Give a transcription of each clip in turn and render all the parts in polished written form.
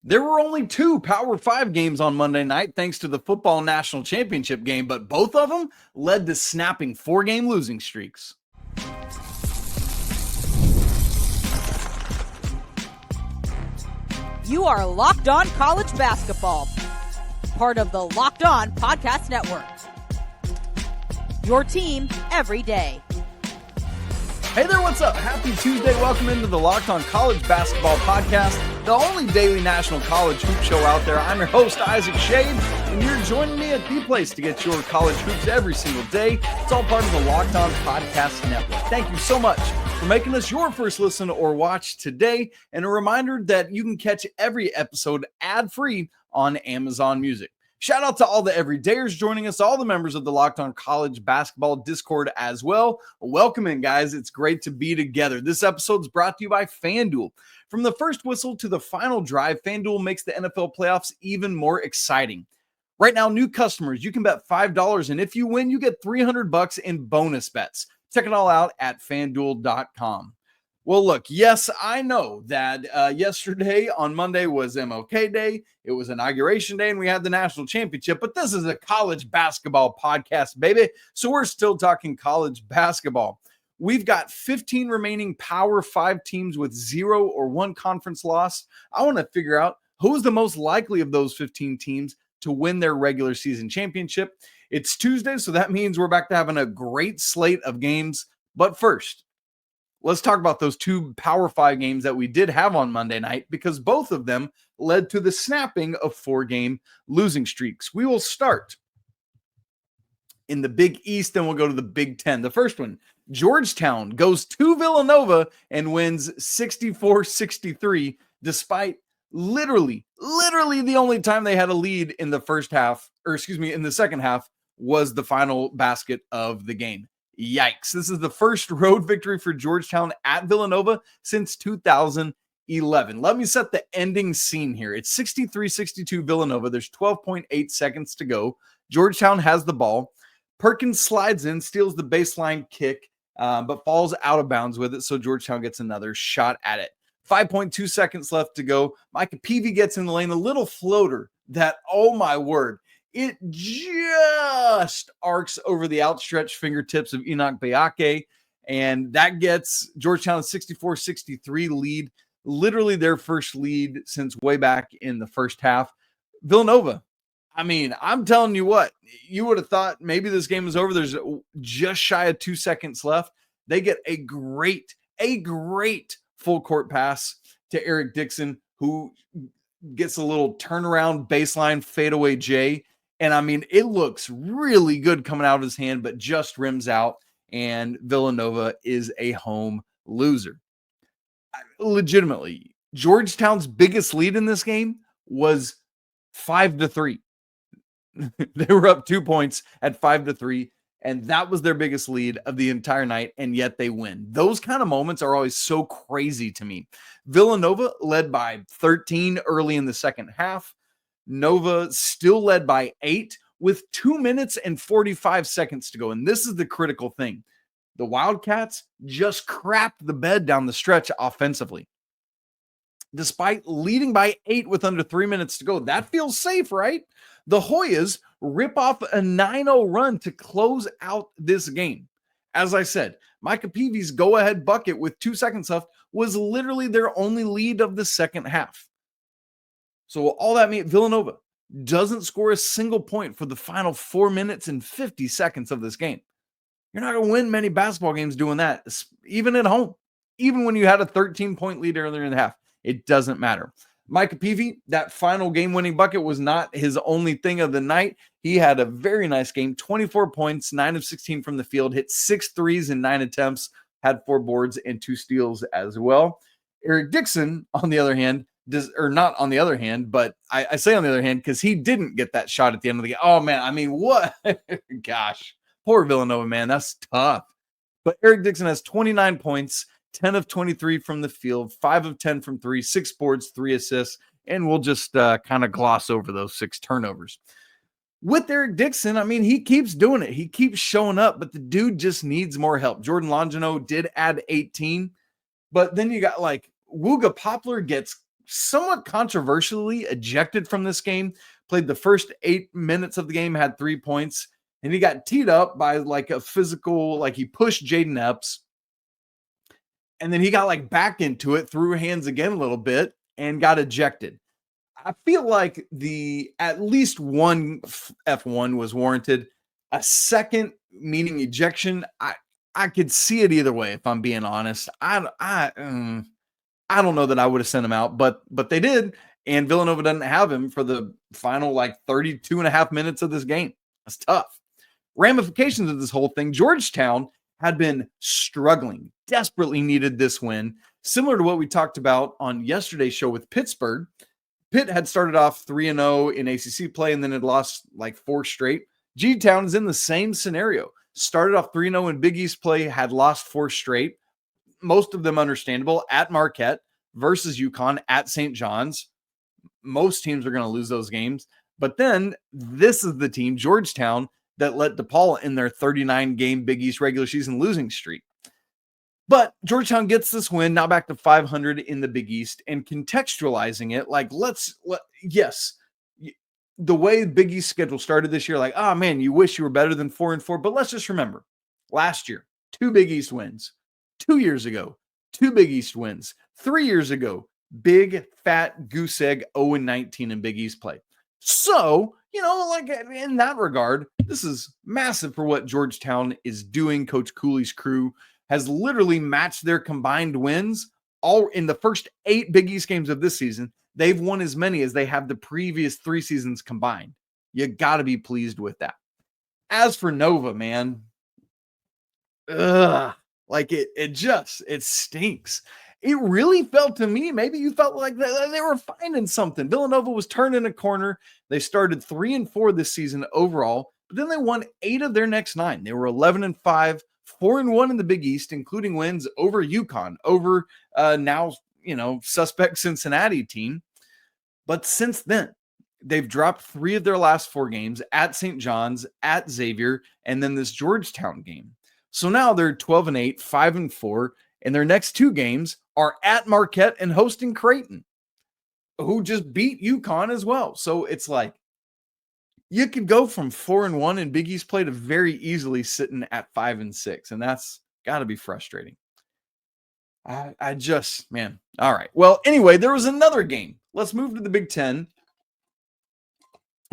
There were only 2 Power 5 games on Monday night thanks to the football national championship game, but both of them led to snapping 4-game losing streaks. You are Locked On College Basketball, part of the Locked On Podcast Network. Your team every day. Hey there, what's up? Happy Tuesday. Welcome into the Locked On College Basketball Podcast, the only daily national college hoop show out there. I'm your host, Isaac Schade, and you're joining me at the place to get your college hoops every single day. It's all part of the Locked On Podcast Network. Thank you so much for making us your first listen or watch today. And a reminder that you can catch every episode ad-free on Amazon Music. Shout out to all the everydayers joining us, all the members of the Locked On College Basketball Discord as well. Welcome in, guys. It's great to be together. This episode is brought to you by FanDuel. From the first whistle to the final drive, FanDuel makes the NFL playoffs even more exciting. Right now, new customers, you can bet $5, and if you win, you get $300 in bonus bets. Check it all out at FanDuel.com. Well, look, yes, I know that yesterday on Monday was MLK Day. It was Inauguration Day, and we had the national championship. But this is a college basketball podcast, baby. So we're still talking college basketball. We've got 15 remaining Power 5 teams with 0 or 1 conference loss. I want to figure out who's the most likely of those 15 teams to win their regular season championship. It's Tuesday, so that means we're back to having a great slate of games. But first, let's talk about those 2 Power 5 games that we did have on Monday night, because both of them led to the snapping of 4-game losing streaks. We will start in the Big East, then we'll go to the Big Ten. The first one, Georgetown goes to Villanova and wins 64-63, despite literally the only time they had a lead in the in the second half was the final basket of the game. Yikes. This is the first road victory for Georgetown at Villanova since 2011. Let me set the ending scene here. It's 63-62 Villanova. There's 12.8 seconds to go. Georgetown has the ball. Perkins slides in, steals the baseline kick, but falls out of bounds with it, so Georgetown gets another shot at it. 5.2 seconds left to go. Mike Peavy gets in the lane, a little floater that, oh my word, it just arcs over the outstretched fingertips of Enoch Bayake, and that gets Georgetown a 64-63 lead, literally their first lead since way back in the first half. Villanova, I mean, I'm telling you what, you would have thought maybe this game is over. There's just shy of 2 seconds left. They get a great full court pass to Eric Dixon, who gets a little turnaround baseline fadeaway J. And I mean, it looks really good coming out of his hand, but just rims out, and Villanova is a home loser. Legitimately, Georgetown's biggest lead in this game was 5-3. They were up 2 points at 5-3, and that was their biggest lead of the entire night, and yet they win. Those kind of moments are always so crazy to me. Villanova led by 13 early in the second half. Nova still led by 8 with 2 minutes and 45 seconds to go. And this is the critical thing. The Wildcats just crapped the bed down the stretch offensively. Despite leading by 8 with under 3 minutes to go, that feels safe, right? The Hoyas rip off a 9-0 run to close out this game. As I said, Mike Peavy's go-ahead bucket with 2 seconds left was literally their only lead of the second half. So all that means Villanova doesn't score a single point for the final 4 minutes and 50 seconds of this game. You're not going to win many basketball games doing that, even at home. Even when you had a 13-point lead earlier in the half, it doesn't matter. Mike Peavy, that final game-winning bucket was not his only thing of the night. He had a very nice game, 24 points, 9 of 16 from the field, hit 6 threes in 9 attempts, had 4 boards and 2 steals as well. Eric Dixon, on the other hand, not on the other hand, but I say on the other hand because he didn't get that shot at the end of the game. Oh, man, I mean, what? Gosh, poor Villanova, man. That's tough. But Eric Dixon has 29 points, 10 of 23 from the field, 5 of 10 from 3, 6 boards, 3 assists, and we'll just kind of gloss over those 6 turnovers. With Eric Dixon, I mean, he keeps doing it. He keeps showing up, but the dude just needs more help. Jordan Longino did add 18, but then you got like Wooga Poplar gets somewhat controversially ejected from this game. Played the first 8 minutes of the game, had 3 points, and he got teed up by like a physical, like he pushed Jaden Epps, and then he got like back into it, threw hands again a little bit, and got ejected. I feel like at least one F1 was warranted. A second, meaning ejection, I could see it either way. If I'm being honest, I don't know that I would have sent him out, but they did, and Villanova doesn't have him for the final like 32 and a half minutes of this game. That's tough. Ramifications of this whole thing: Georgetown had been struggling, desperately needed this win, similar to what we talked about on yesterday's show with Pittsburgh. Pitt had started off 3-0 in ACC play and then had lost like 4 straight. G-Town is in the same scenario. Started off 3-0 in Big East play, had lost 4 straight. Most of them understandable, at Marquette versus UConn at St. John's. Most teams are going to lose those games. But then this is the team, Georgetown, that let DePaul in their 39-game Big East regular season losing streak. But Georgetown gets this win, now back to 500 in the Big East, and contextualizing it, like, yes, the way Big East schedule started this year, like, oh man, you wish you were better than 4-4, but let's just remember, last year, 2 Big East wins. 2 years ago, 2 Big East wins. 3 years ago, big, fat goose egg 0-19 in Big East play. So, like in that regard, this is massive for what Georgetown is doing. Coach Cooley's crew has literally matched their combined wins all in the first 8 Big East games of this season. They've won as many as they have the previous 3 seasons combined. You got to be pleased with that. As for Nova, man, like it stinks. It really felt to me, maybe you felt like they were finding something. Villanova was turning a corner. They started 3-4 this season overall, but then they won 8 of their next 9. They were 11-5. 4-1 in the Big East, including wins over UConn, over now, suspect Cincinnati team. But since then, they've dropped 3 of their last 4 games at St. John's, at Xavier, and then this Georgetown game. So now they're 12-8, 5-4, and their next 2 games are at Marquette and hosting Creighton, who just beat UConn as well. So it's like, you could go from 4-1 in Big East play to very easily sitting at 5-6, and that's got to be frustrating. I just, man. All right. Well, anyway, there was another game. Let's move to the Big Ten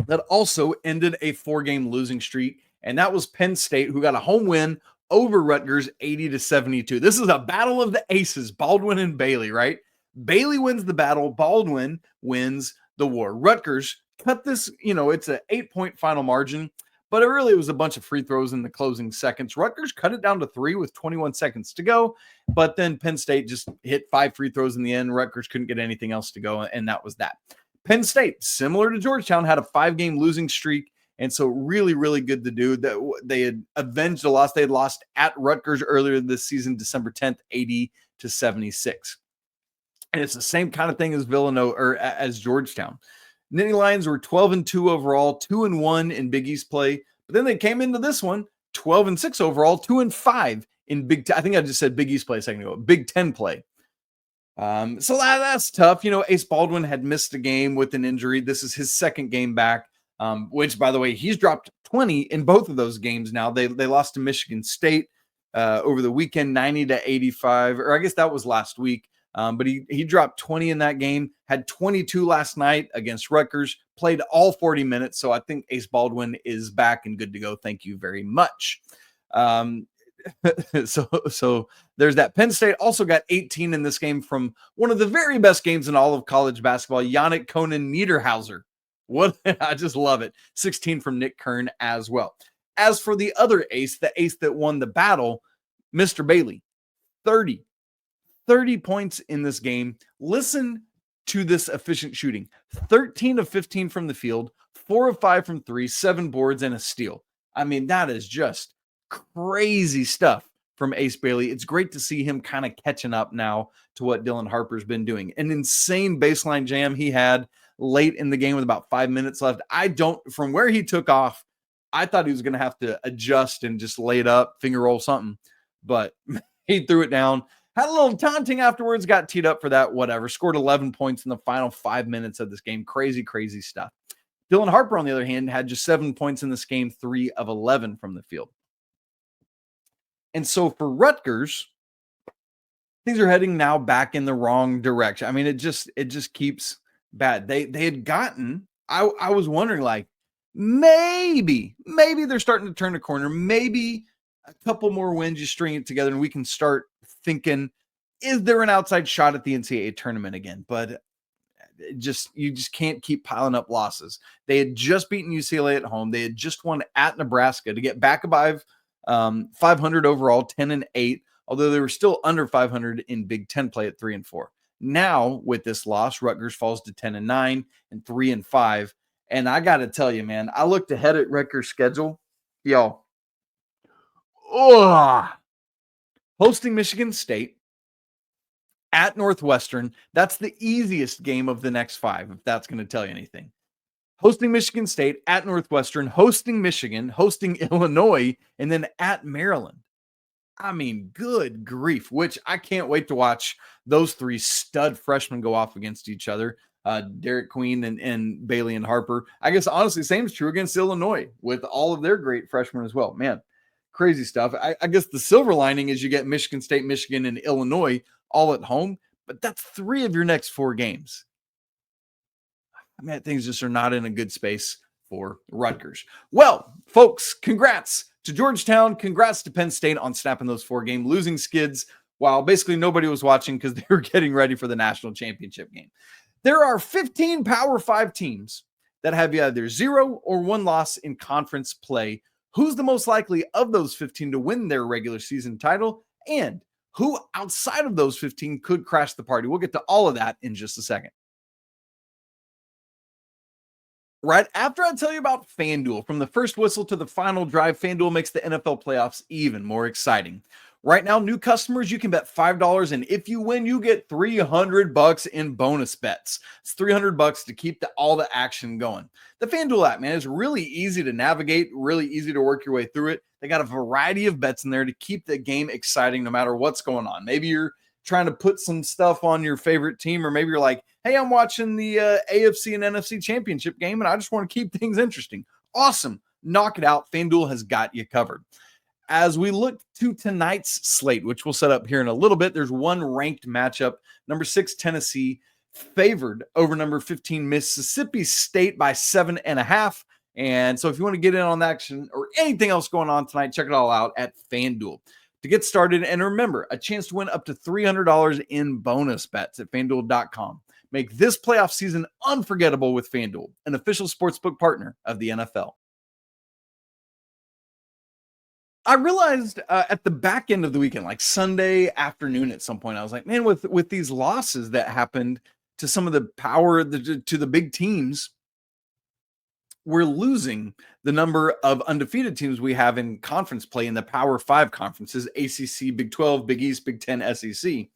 that also ended a 4-game losing streak, and that was Penn State, who got a home win over Rutgers 80-72. This is a battle of the aces, Baldwin and Bailey, right? Bailey wins the battle. Baldwin wins the war. Rutgers cut this, it's an 8-point final margin, but it really was a bunch of free throws in the closing seconds. Rutgers cut it down to 3 with 21 seconds to go, but then Penn State just hit 5 free throws in the end. Rutgers couldn't get anything else to go, and that was that. Penn State, similar to Georgetown, had a 5-game losing streak, and so really, really good to do. That they had avenged a loss. They had lost at Rutgers earlier this season, December 10th, 80-76. And it's the same kind of thing as Villanova or as Georgetown. Nittany Lions were 12-2 overall, 2-1 in Big East play. But then they came into this one 12-6 overall, 2-5 in Big Ten. I think I just said Big East play a second ago. Big Ten play. So that's tough. Ace Baldwin had missed a game with an injury. This is his second game back, which, by the way, he's dropped 20 in both of those games now. They lost to Michigan State over the weekend, 90-85, or I guess that was last week. But he dropped 20 in that game, had 22 last night against Rutgers, played all 40 minutes. So I think Ace Baldwin is back and good to go. Thank you very much. So there's that. Penn State also got 18 in this game from one of the very best games in all of college basketball, Yannick Conan Niederhauser. What I just love it. 16 from Nick Kern as well. As for the other ace, the ace that won the battle, Mr. Bailey, 30 points in this game. Listen to this efficient shooting. 13 of 15 from the field, 4 of 5 from 3, 7 boards, and a steal. I mean, that is just crazy stuff from Ace Bailey. It's great to see him kind of catching up now to what Dylan Harper's been doing. An insane baseline jam he had late in the game with about 5 minutes left. From where he took off, I thought he was going to have to adjust and just lay it up, finger roll something, but he threw it down. Had a little taunting afterwards, got teed up for that, whatever. Scored 11 points in the final 5 minutes of this game. Crazy, crazy stuff. Dylan Harper, on the other hand, had just 7 points in this game, 3 of 11 from the field. And so for Rutgers, things are heading now back in the wrong direction. I mean, it just keeps bad. They had gotten, I was wondering, like, maybe they're starting to turn a corner. Maybe a couple more wins, you string it together, and we can start thinking, is there an outside shot at the NCAA tournament again? But you just can't keep piling up losses. They had just beaten UCLA at home. They had just won at Nebraska to get back above 500 overall, 10-8, although they were still under 500 in Big Ten play at 3-4. Now, with this loss, Rutgers falls to 10-9 and 3-5. And I got to tell you, man, I looked ahead at Rutgers' schedule. Y'all, hosting Michigan State, at Northwestern. That's the easiest game of the next 5, if that's going to tell you anything. Hosting Michigan State, at Northwestern, hosting Michigan, hosting Illinois, and then at Maryland. I mean, good grief, which I can't wait to watch those 3 stud freshmen go off against each other. Derek Queen and Bailey and Harper. I guess, honestly, same is true against Illinois with all of their great freshmen as well. Man, crazy stuff. I guess the silver lining is you get Michigan State, Michigan, and Illinois all at home, but that's 3 of your next 4 games. I mean, things just are not in a good space for Rutgers. Well, folks, congrats to Georgetown. Congrats to Penn State on snapping those 4-game losing skids while basically nobody was watching because they were getting ready for the national championship game. There are 15 Power 5 teams that have either 0 or 1 loss in conference play. Who's the most likely of those 15 to win their regular season title? And who outside of those 15 could crash the party? We'll get to all of that in just a second. Right after I tell you about FanDuel, from the first whistle to the final drive, FanDuel makes the NFL playoffs even more exciting. Right now, new customers, you can bet $5, and if you win, you get $300 in bonus bets. It's $300 to keep all the action going. The FanDuel app, man, is really easy to navigate, really easy to work your way through it. They got a variety of bets in there to keep the game exciting no matter what's going on. Maybe you're trying to put some stuff on your favorite team, or maybe you're like, hey, I'm watching the AFC and NFC championship game, and I just want to keep things interesting. Awesome. Knock it out. FanDuel has got you covered. As we look to tonight's slate, which we'll set up here in a little bit, there's one ranked matchup. Number 6, Tennessee, favored over number 15, Mississippi State by 7.5. And so if you want to get in on the action or anything else going on tonight, check it all out at FanDuel. To get started, and remember, a chance to win up to $300 in bonus bets at FanDuel.com. Make this playoff season unforgettable with FanDuel, an official sportsbook partner of the NFL. I realized at the back end of the weekend, like Sunday afternoon at some point, I was like, man, with these losses that happened to some of the power, to the big teams, we're losing the number of undefeated teams we have in conference play in the Power 5 conferences, ACC, Big 12, Big East, Big 10, SEC.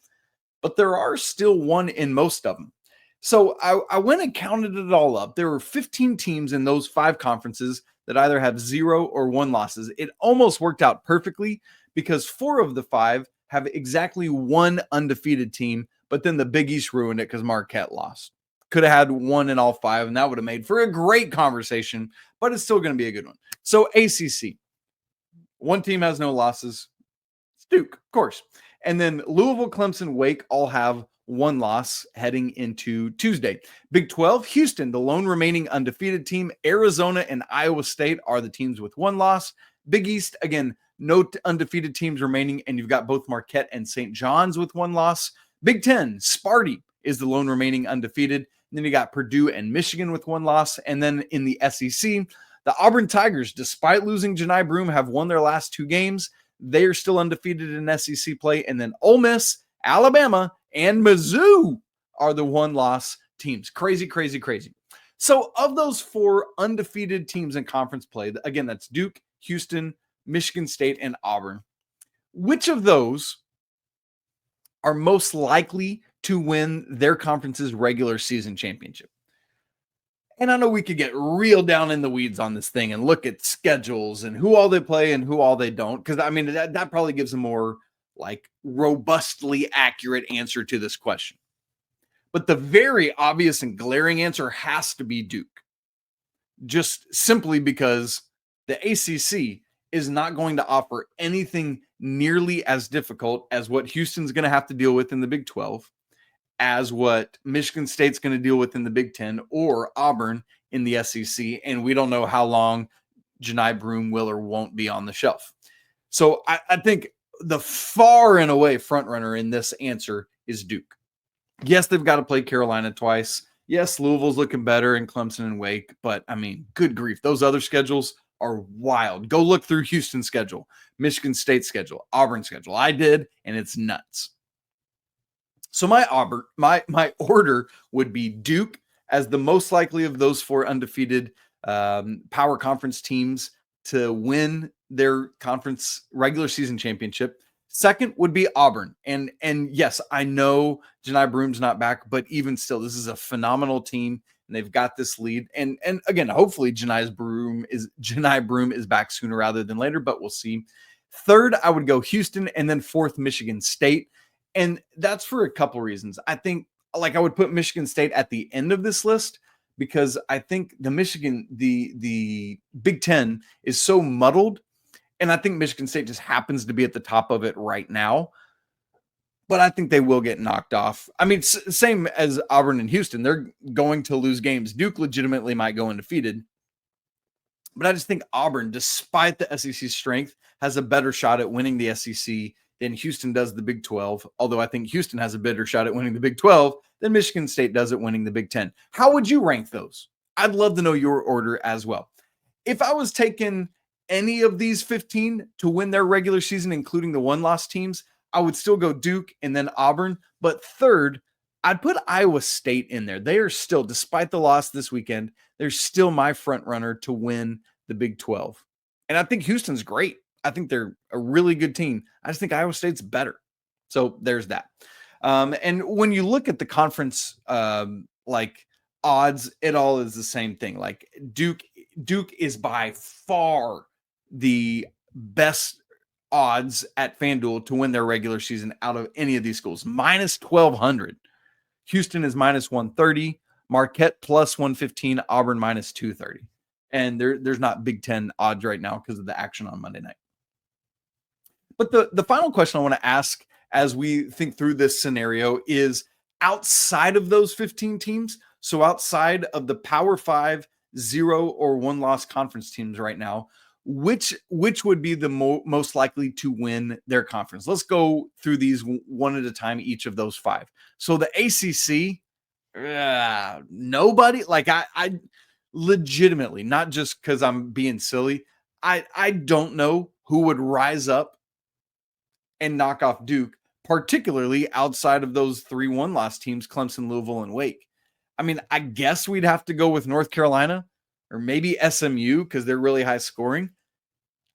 But there are still one in most of them. So I went and counted it all up. There were 15 teams in those 5 conferences that either have 0 or 1 losses. It almost worked out perfectly because 4 of the 5 have exactly 1 undefeated team, but then the Big East ruined it because Marquette lost. Could have had 1 in all 5, and that would have made for a great conversation, but it's still going to be a good one. So ACC, 1 team has no losses. It's Duke, of course. And then Louisville, Clemson, Wake all have 1 loss heading into Tuesday. Big 12, Houston, the lone remaining undefeated team. Arizona and Iowa State are the teams with 1 loss. Big East, again, no undefeated teams remaining, and you've got both Marquette and St. John's with 1 loss. Big 10, Sparty is the lone remaining undefeated. And then you got Purdue and Michigan with 1 loss. And then in the SEC, the Auburn Tigers, despite losing Janai Broome, have won their last 2 games. They are still undefeated in SEC play. And then Ole Miss, Alabama, and Mizzou are the 1-loss teams. Crazy, crazy, crazy. So of those 4 undefeated teams in conference play, again, that's Duke, Houston, Michigan State, and Auburn. Which of those are most likely to win their conference's regular season championship? And I know we could get real down in the weeds on this thing and look at schedules and who all they play and who all they don't, because I mean that probably gives a more like robustly accurate answer to this question. But the very obvious and glaring answer has to be Duke. Just simply because the ACC is not going to offer anything nearly as difficult as what Houston's going to have to deal with in the Big 12, as what Michigan State's going to deal with in the Big 10, or Auburn in the SEC. And we don't know how long Johni Broome will or won't be on the shelf. So I think the far and away front runner in this answer is Duke. Yes, they've got to play Carolina twice. Yes, Louisville's looking better, and Clemson and Wake. But, I mean, good grief. Those other schedules are wild. Go look through Houston's schedule, Michigan State's schedule, Auburn's schedule. I did, and it's nuts. So my order would be Duke as the most likely of those four undefeated power conference teams to win their conference regular season championship. Second would be Auburn. And yes, I know Johni Broome's not back, but even still, this is a phenomenal team, and they've got this lead. And again, hopefully Johni Broome is back sooner rather than later, but we'll see. Third, I would go Houston, and then fourth, Michigan State. And that's for a couple reasons. I think, like, I would put Michigan State at the end of this list because I think the Big Ten is so muddled. And I think Michigan State just happens to be at the top of it right now. But I think they will get knocked off. I mean, same as Auburn and Houston. They're going to lose games. Duke legitimately might go undefeated. But I just think Auburn, despite the SEC strength, has a better shot at winning the SEC than Houston does the Big 12. Although I think Houston has a better shot at winning the Big 12 than Michigan State does at winning the Big 10. How would you rank those? I'd love to know your order as well. If I was taking any of these 15 to win their regular season, including the one-loss teams, I would still go Duke and then Auburn. But third, I'd put Iowa State in there. They are still, despite the loss this weekend, they're still my front runner to win the Big 12. And I think Houston's great. I think they're a really good team. I just think Iowa State's better. So there's that. And when you look at the conference, like odds, it all is the same thing. Like Duke is by far the best odds at FanDuel to win their regular season out of any of these schools. Minus 1,200. Houston is minus 130. Marquette plus 115. Auburn minus 230. And there's not Big Ten odds right now because of the action on Monday night. But the final question I want to ask as we think through this scenario is, outside of those 15 teams, so outside of the Power 5, 0 or 1-loss conference teams right now, which would be the most likely to win their conference? Let's go through these one at a time, each of those 5. So the ACC, nobody. Like I legitimately, not just because I'm being silly, I don't know who would rise up and knock off Duke, particularly outside of those 3 1-loss teams, Clemson, Louisville, and Wake. I mean, I guess we'd have to go with North Carolina or maybe SMU because they're really high scoring.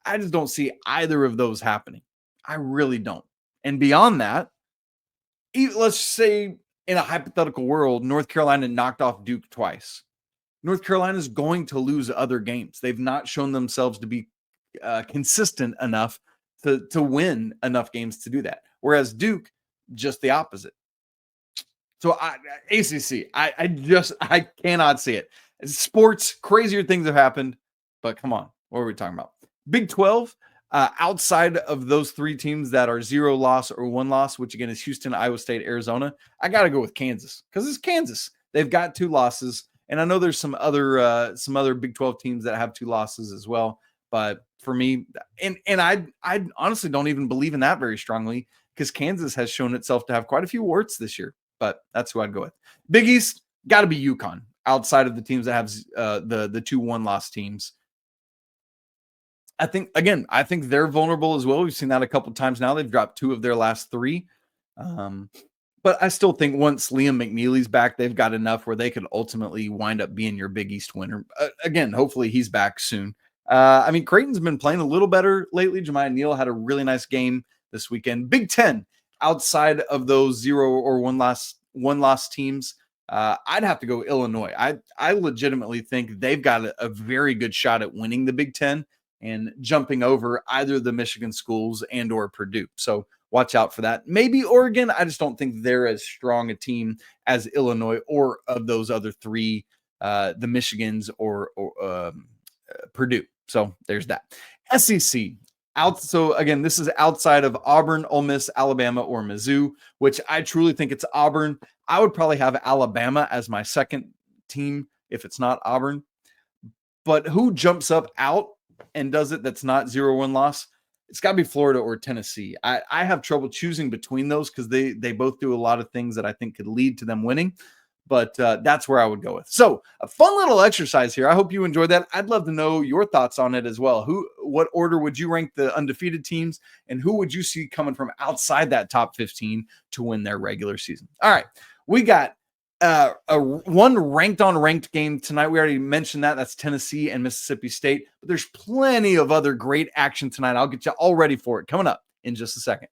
I just don't see either of those happening. I really don't. And beyond that, let's say in a hypothetical world, North Carolina knocked off Duke twice. North Carolina is going to lose other games. They've not shown themselves to be consistent enough to win enough games to do that. Whereas Duke, just the opposite. So ACC, I cannot see it. Sports, crazier things have happened, but come on, what are we talking about? Big 12, outside of those 3 teams that are 0 loss or 1 loss, which again is Houston, Iowa State, Arizona, I got to go with Kansas because it's Kansas. They've got 2 losses, and I know there's some other Big 12 teams that have 2 losses as well. But for me, and I honestly don't even believe in that very strongly because Kansas has shown itself to have quite a few warts this year. But that's who I'd go with. Big East, got to be UConn outside of the teams that have the 2 1-loss teams. I think they're vulnerable as well. We've seen that a couple times now. They've dropped 2 of their last 3. But I still think once Liam McNeely's back, they've got enough where they could ultimately wind up being your Big East winner. Again, hopefully he's back soon. I mean, Creighton's been playing a little better lately. Jemiah Neal had a really nice game this weekend. Big Ten, outside of those 0 or 1-loss teams, I'd have to go Illinois. I legitimately think they've got a very good shot at winning the Big Ten and jumping over either the Michigan schools and or Purdue. So watch out for that. Maybe Oregon. I just don't think they're as strong a team as Illinois or of those other three, the Michigans or Purdue. So there's that. SEC. So again, this is outside of Auburn, Ole Miss, Alabama, or Mizzou, which I truly think it's Auburn. I would probably have Alabama as my second team if it's not Auburn. But who jumps up out and does it that's not 0-1 loss? It's got to be Florida or Tennessee. I have trouble choosing between those because they both do a lot of things that I think could lead to them winning. But that's where I would go with. So a fun little exercise here. I hope you enjoyed that. I'd love to know your thoughts on it as well. What order would you rank the undefeated teams, and who would you see coming from outside that top 15 to win their regular season? All right, we got one ranked game tonight. We already mentioned that. That's Tennessee and Mississippi State. But there's plenty of other great action tonight. I'll get you all ready for it coming up in just a second.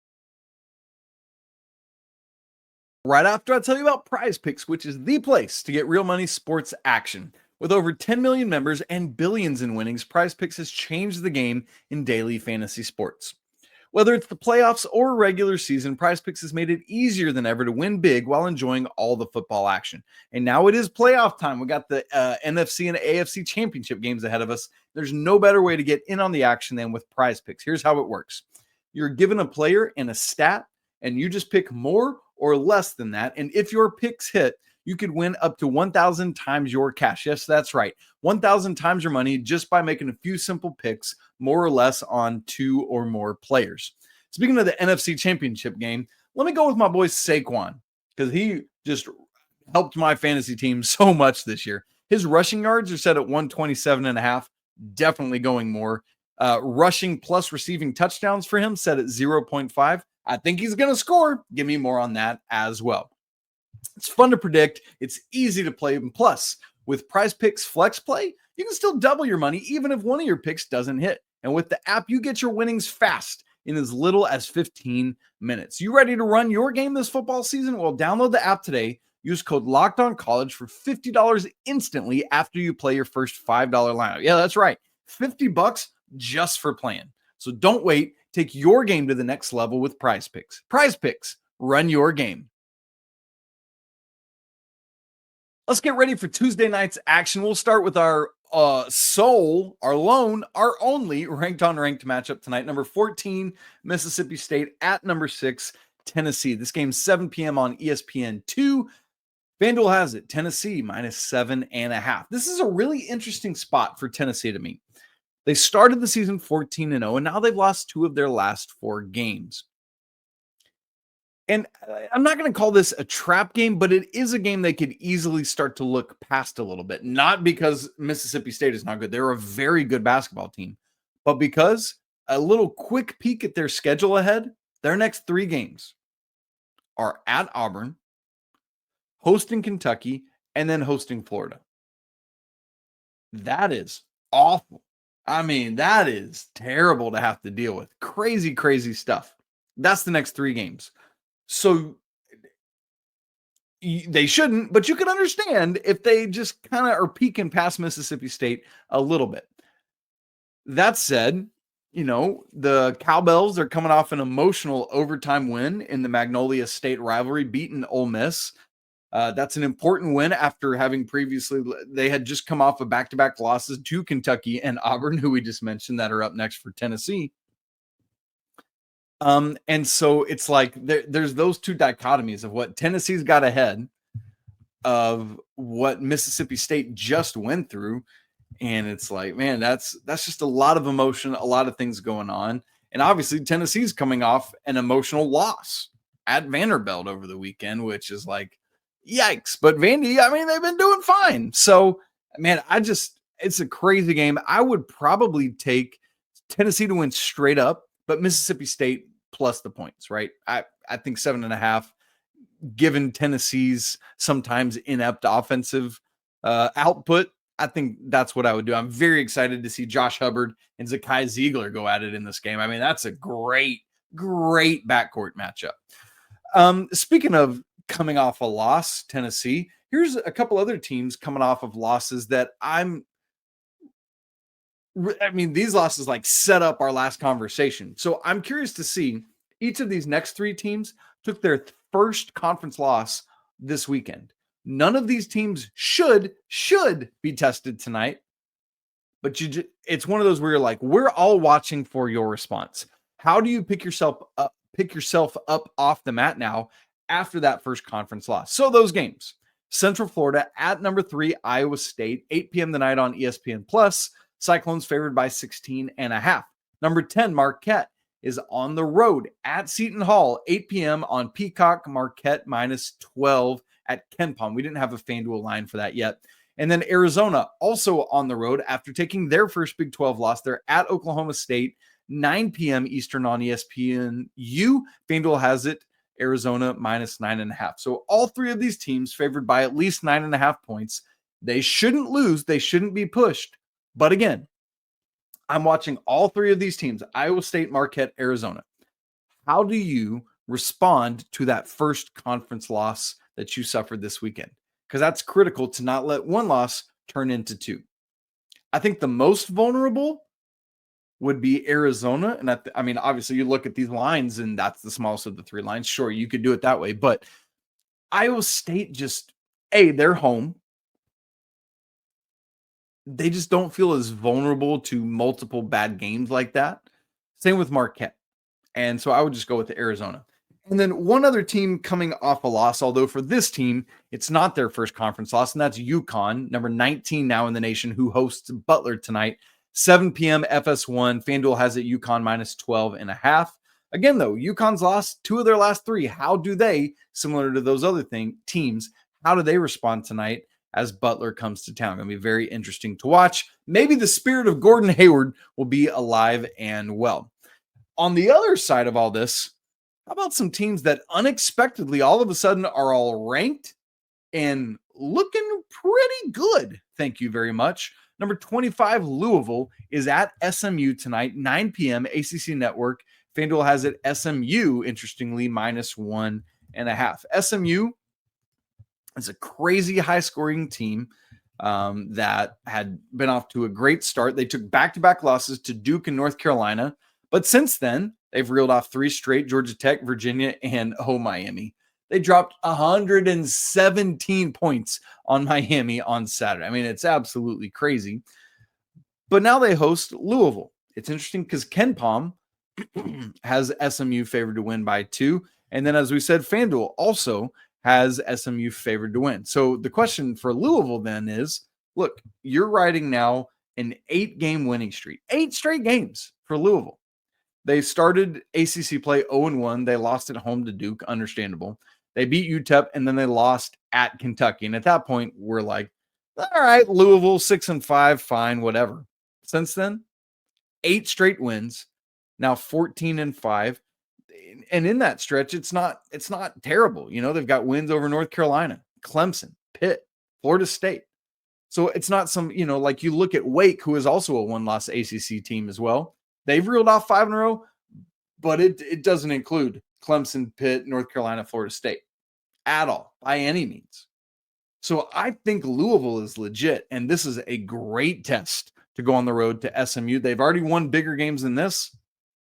Right after I tell you about Prize Picks, which is the place to get real money sports action. With over 10 million members and billions in winnings, Prize Picks has changed the game in daily fantasy sports. Whether it's the playoffs or regular season, Prize Picks has made it easier than ever to win big while enjoying all the football action. And now it is playoff time. We got the NFC and AFC championship games ahead of us. There's no better way to get in on the action than with Prize Picks. Here's how it works. You're given a player and a stat, and you just pick more or less than that. And if your picks hit, you could win up to 1,000 times your cash. Yes, that's right. 1,000 times your money just by making a few simple picks, more or less on two or more players. Speaking of the NFC Championship game, let me go with my boy Saquon because he just helped my fantasy team so much this year. His rushing yards are set at 127.5, definitely going more. Rushing plus receiving touchdowns for him set at 0.5. I think he's going to score. Give me more on that as well. It's fun to predict. It's easy to play. And plus, with Prize Picks Flex Play, you can still double your money even if one of your picks doesn't hit. And with the app, you get your winnings fast in as little as 15 minutes. You ready to run your game this football season? Well, download the app today. Use code LOCKEDONCollege for $50 instantly after you play your first $5 lineup. Yeah, that's right. $50 just for playing. So don't wait. Take your game to the next level with Prize Picks. Prize Picks, run your game. Let's get ready for Tuesday night's action. We'll start with our only ranked matchup tonight. Number 14, Mississippi State at number 6, Tennessee. This game's 7 p.m. on ESPN2. FanDuel has it, Tennessee minus 7.5. This is a really interesting spot for Tennessee to me. They started the season 14-0, and now they've lost 2 of their last 4 games. And I'm not going to call this a trap game, but it is a game they could easily start to look past a little bit. Not because Mississippi State is not good. They're a very good basketball team. But because a little quick peek at their schedule ahead, their next 3 games are at Auburn, hosting Kentucky, and then hosting Florida. That is awful. I mean, that is terrible to have to deal with. Crazy, crazy stuff. That's the next 3 games. So they shouldn't, but you can understand if they just kind of are peeking past Mississippi State a little bit. That said, the Cowbells are coming off an emotional overtime win in the Magnolia State rivalry, beating Ole Miss. That's an important win after having previously, they had just come off of back-to-back losses to Kentucky and Auburn, who we just mentioned that are up next for Tennessee. And so it's like there's those 2 dichotomies of what Tennessee's got ahead of what Mississippi State just went through. And it's like, man, that's just a lot of emotion, a lot of things going on. And obviously Tennessee's coming off an emotional loss at Vanderbilt over the weekend, which is like, yikes. But Vandy, I mean, they've been doing fine. So, man, it's a crazy game. I would probably take Tennessee to win straight up, but Mississippi State plus the points, right? I think 7.5, given Tennessee's sometimes inept offensive output, I think that's what I would do. I'm very excited to see Josh Hubbard and Zakai Ziegler go at it in this game. I mean, that's a great, great backcourt matchup. Speaking of coming off a loss, Tennessee, here's a couple other teams coming off of losses that these losses like set up our last conversation. So I'm curious to see Each of these next 3 teams took their first conference loss this weekend. None of these teams should be tested tonight, but it's one of those where you're like, we're all watching for your response. How do you pick yourself up off the mat now after that first conference loss? So those games: Central Florida at number 3, Iowa State, 8 p.m. tonight on ESPN Plus. Cyclones favored by 16.5. Number 10, Marquette, is on the road at Seton Hall, 8 p.m. on Peacock. Marquette minus 12 at KenPom. We didn't have a FanDuel line for that yet. And then Arizona also on the road after taking their first Big 12 loss. They're at Oklahoma State, 9 p.m. Eastern on ESPNU. FanDuel has it, Arizona minus 9.5. So all 3 of these teams favored by at least 9.5 points. They shouldn't lose. They shouldn't be pushed. But again, I'm watching all 3 of these teams: Iowa State, Marquette, Arizona. How do you respond to that first conference loss that you suffered this weekend? Because that's critical to not let one loss turn into 2. I think the most vulnerable would be Arizona. And I mean, obviously you look at these lines and that's the smallest of the 3 lines. Sure, you could do it that way. But Iowa State they're home. They just don't feel as vulnerable to multiple bad games like that. Same with Marquette. And so I would just go with the Arizona. And then one other team coming off a loss, although for this team, it's not their first conference loss, and that's UConn, number 19 now in the nation, who hosts Butler tonight, 7 p.m. FS1. FanDuel has it UConn minus 12.5. Again, though, UConn's lost 2 of their last 3. How do they, similar to those other teams, how do they respond tonight as Butler comes to town? Going to be very interesting to watch. Maybe the spirit of Gordon Hayward will be alive and well. On the other side of all this, how about some teams that unexpectedly all of a sudden are all ranked and looking pretty good? Thank you very much. Number 25, Louisville, is at SMU tonight, 9 p.m. ACC Network. FanDuel has it SMU, interestingly, minus 1.5. SMU is a crazy high-scoring team that had been off to a great start. They took back-to-back losses to Duke and North Carolina, but since then, they've reeled off 3 straight: Georgia Tech, Virginia, and Miami. They dropped 117 points on Miami on Saturday. I mean, it's absolutely crazy. But now they host Louisville. It's interesting because KenPom has SMU favored to win by 2. And then, as we said, FanDuel also has SMU favored to win. So the question for Louisville then is, look, you're riding now an 8-game winning streak. 8 straight games for Louisville. They started ACC play 0-1. They lost at home to Duke, understandable. They beat UTEP, and then they lost at Kentucky. And at that point, we're like, all right, Louisville 6-5, fine, whatever. Since then, 8 straight wins, now 14-5. And in that stretch, it's not terrible. You know, they've got wins over North Carolina, Clemson, Pitt, Florida State. So it's not some, like you look at Wake, who is also a 1-loss ACC team as well. They've reeled off 5 in a row, but it doesn't include Clemson, Pitt, North Carolina, Florida State at all, by any means. So I think Louisville is legit, and this is a great test to go on the road to SMU. They've already won bigger games than this,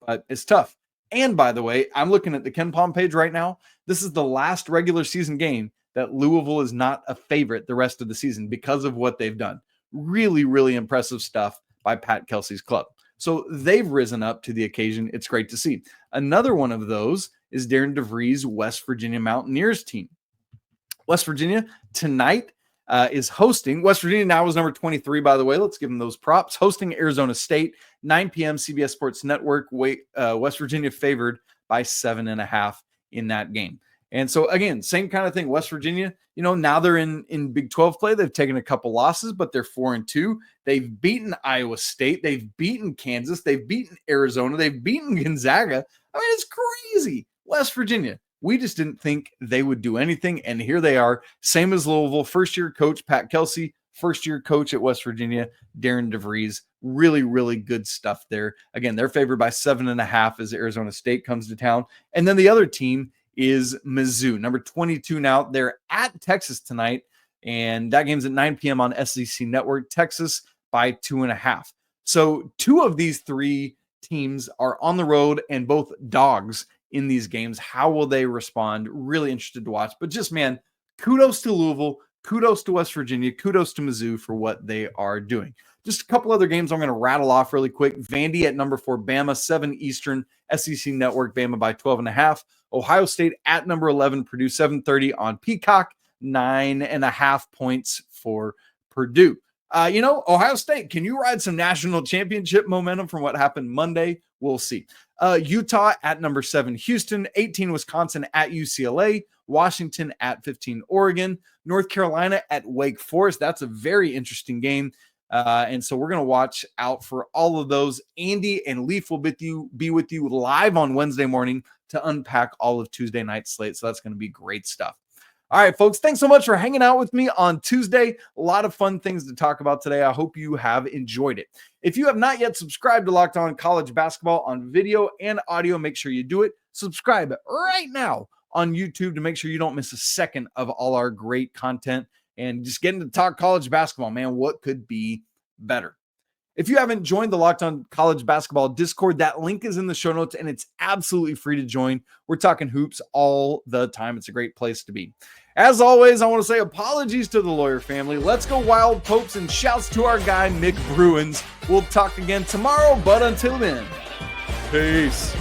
but it's tough. And by the way, I'm looking at the KenPom page right now. This is the last regular season game that Louisville is not a favorite the rest of the season because of what they've done. Really, really impressive stuff by Pat Kelsey's club. So they've risen up to the occasion. It's great to see. Another one of those is Darren DeVries' West Virginia Mountaineers team. West Virginia tonight is hosting. West Virginia now is number 23, by the way. Let's give them those props. Hosting Arizona State, 9 p.m. CBS Sports Network. West Virginia favored by 7.5 in that game. And so, again, same kind of thing. West Virginia, now they're in Big 12 play. They've taken a couple losses, but they're 4-2. They've beaten Iowa State. They've beaten Kansas. They've beaten Arizona. They've beaten Gonzaga. I mean, it's crazy. West Virginia. We just didn't think they would do anything, and here they are. Same as Louisville. First-year coach Pat Kelsey. First-year coach at West Virginia, Darren DeVries. Really, really good stuff there. Again, they're favored by 7.5 as Arizona State comes to town. And then the other team is Mizzou, number 22 now. They're at Texas tonight, and that game's at 9 p.m. on SEC Network. Texas by 2.5. So 2 of these 3 teams are on the road and both dogs in these games. How will they respond? Really interested to watch. But just, man, kudos to Louisville, kudos to West Virginia, kudos to Mizzou for what they are doing. Just a couple other games I'm going to rattle off really quick. Vandy at number 4, Bama, 7 Eastern, SEC Network, Bama by 12.5. Ohio State at number 11, Purdue, 7:30 on Peacock, 9.5 points for Purdue. Ohio State, can you ride some national championship momentum from what happened Monday? We'll see. Utah at number 7, Houston, 18, Wisconsin at UCLA, Washington at 15, Oregon, North Carolina at Wake Forest. That's a very interesting game. And so we're going to watch out for all of those. Andy and Leaf will be with you live on Wednesday morning to unpack all of Tuesday night's slate. So that's going to be great stuff. All right, folks, thanks so much for hanging out with me on Tuesday. A lot of fun things to talk about today. I hope you have enjoyed it. If you have not yet subscribed to Locked On College Basketball on video and audio, make sure you do it. Subscribe right now on YouTube to make sure you don't miss a second of all our great content and just getting to talk college basketball. Man, what could be better? If you haven't joined the Locked On College Basketball Discord, that link is in the show notes and it's absolutely free to join. We're talking hoops all the time. It's a great place to be. As always, I want to say apologies to the Lawyer family. Let's go Wild Popes, and shouts to our guy, Mick Bruins. We'll talk again tomorrow, but until then, peace.